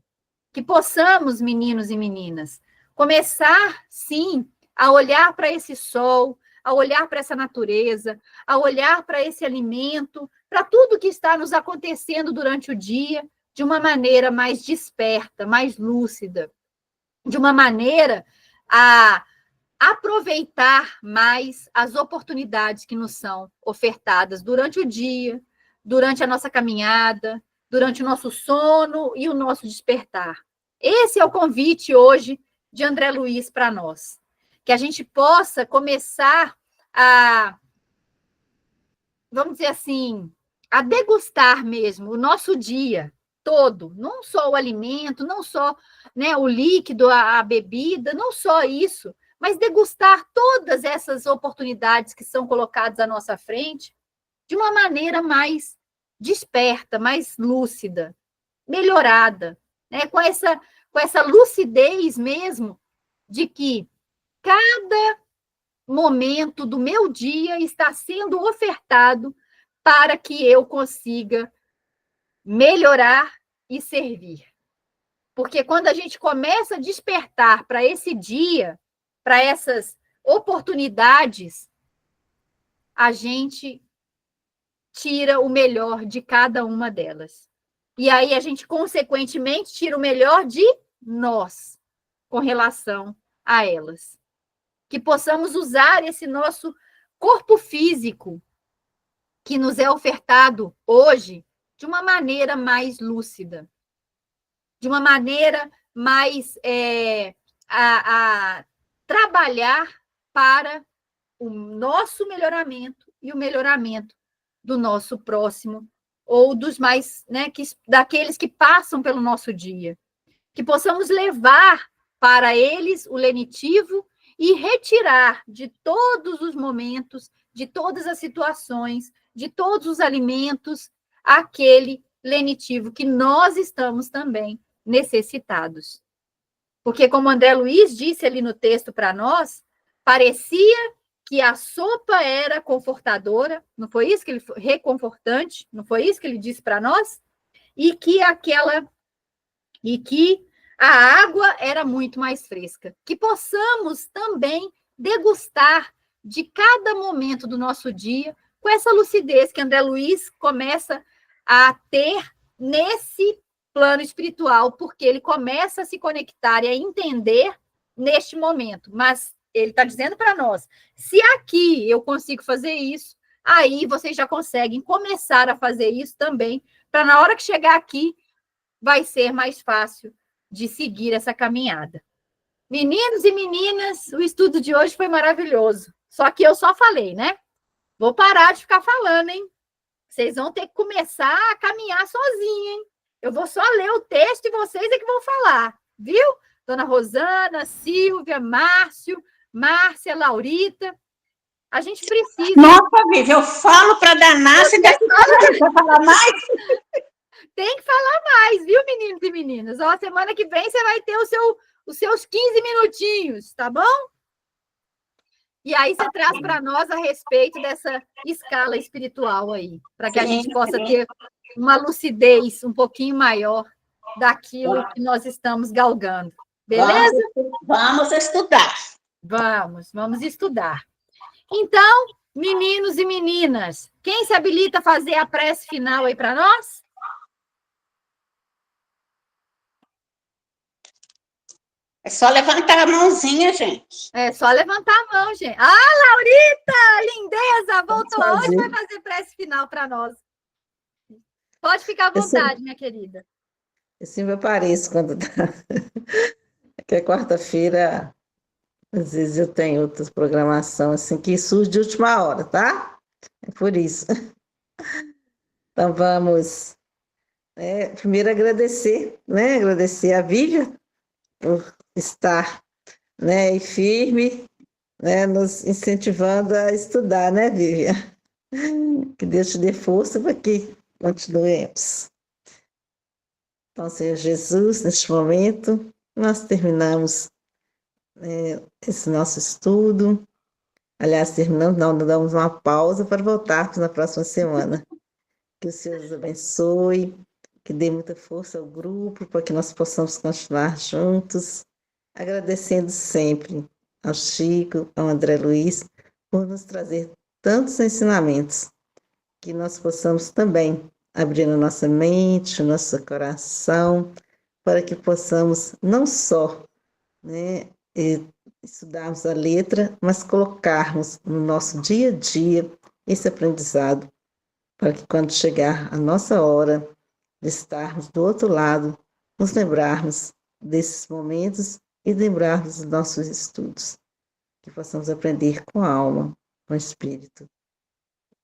Que possamos, meninos e meninas, começar, sim, a olhar para esse sol, a olhar para essa natureza, a olhar para esse alimento, para tudo que está nos acontecendo durante o dia, de uma maneira mais desperta, mais lúcida, de uma maneira a aproveitar mais as oportunidades que nos são ofertadas durante o dia, durante a nossa caminhada, durante o nosso sono e o nosso despertar. Esse é o convite hoje de André Luiz para nós. Que a gente possa começar a, vamos dizer assim, a degustar mesmo o nosso dia todo, não só o alimento, não só, né, o líquido, a bebida, não só isso, mas degustar todas essas oportunidades que são colocadas à nossa frente de uma maneira mais desperta, mais lúcida, melhorada, né, com essa lucidez mesmo de que cada momento do meu dia está sendo ofertado para que eu consiga melhorar e servir. Porque quando a gente começa a despertar para esse dia, para essas oportunidades, a gente tira o melhor de cada uma delas. E aí a gente, consequentemente, tira o melhor de nós com relação a elas. Que possamos usar esse nosso corpo físico que nos é ofertado hoje de uma maneira mais lúcida, de uma maneira mais a trabalhar para o nosso melhoramento e o melhoramento do nosso próximo ou dos mais, né, daqueles que passam pelo nosso dia. Que possamos levar para eles o lenitivo e retirar de todos os momentos, de todas as situações, de todos os alimentos, aquele lenitivo que nós estamos também necessitados. Porque, como André Luiz disse ali no texto para nós, parecia que a sopa era confortadora, não foi isso que ele reconfortante, não foi isso que ele disse para nós? E que a água era muito mais fresca. Que possamos também degustar de cada momento do nosso dia com essa lucidez que André Luiz começa a ter nesse plano espiritual, porque ele começa a se conectar e a entender neste momento. Mas ele está dizendo para nós, se aqui eu consigo fazer isso, aí vocês já conseguem começar a fazer isso também, para na hora que chegar aqui, vai ser mais fácil de seguir essa caminhada. Meninos e meninas, o estudo de hoje foi maravilhoso. Só que eu só falei, né? Vou parar de ficar falando, hein? Vocês vão ter que começar a caminhar sozinhos, hein? Eu vou só ler o texto e vocês é que vão falar, viu? Dona Rosana, Silvia, Márcio, Márcia, Laurita. A gente precisa... Nossa, Vivi, eu falo para danar, você deve falar mais? Tem que falar mais, viu, meninos e meninas? Ó, semana que vem você vai ter os seus 15 minutinhos, tá bom? E aí você traz para nós a respeito dessa escala espiritual aí, para que a gente possa ter uma lucidez um pouquinho maior daquilo que nós estamos galgando. Beleza? Vamos estudar. Vamos estudar. Então, meninos e meninas, quem se habilita a fazer a prece final aí para nós? É só levantar a mãozinha, gente. É só levantar a mão, gente. Ah, Laurita, lindeza, voltou hoje, vai fazer prece final para nós. Pode ficar à vontade, minha querida. Eu sempre apareço quando tá. que é quarta-feira, às vezes eu tenho outras programação assim que surge de última hora, tá? É por isso. Então vamos, primeiro agradecer, né? Agradecer a Vivian por estar, né, e firme, né, nos incentivando a estudar, né, Vivian? Que Deus te dê força para que continuemos. Então, Senhor Jesus, neste momento, nós terminamos esse nosso estudo. Aliás, terminamos, não, damos uma pausa para voltarmos na próxima semana. Que o Senhor nos abençoe, que dê muita força ao grupo, para que nós possamos continuar juntos, agradecendo sempre ao Chico, ao André Luiz, por nos trazer tantos ensinamentos, que nós possamos também abrir a nossa mente, o nosso coração, para que possamos não só, né, estudarmos a letra, mas colocarmos no nosso dia a dia esse aprendizado, para que quando chegar a nossa hora de estarmos do outro lado, nos lembrarmos desses momentos e lembrarmos dos nossos estudos, que possamos aprender com a alma, com o espírito,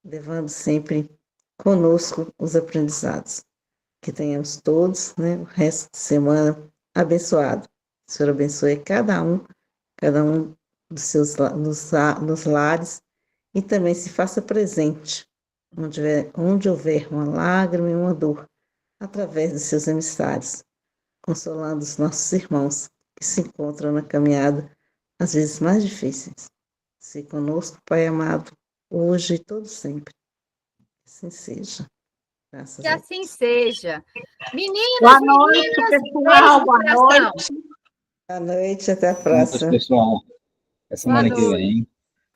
levando sempre conosco os aprendizados. Que tenhamos todos, né, o resto de semana abençoado. O Senhor abençoe cada um dos seus nos lares, e também se faça presente onde houver uma lágrima e uma dor, através dos seus emissários, consolando os nossos irmãos que se encontram na caminhada, às vezes mais difíceis. Se conosco, Pai amado, hoje e todo sempre. Assim seja. Graças Que a assim Deus. seja. Meninos, Boa noite, meninas, pessoal. Boa beijo no coração. noite. Boa noite, até a Boa noite, próxima. pessoal. Até semana Boa que noite. vem.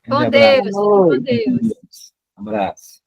Grande Com abraço. Deus, fiquem com Fiquem com Deus. Deus. Abraço.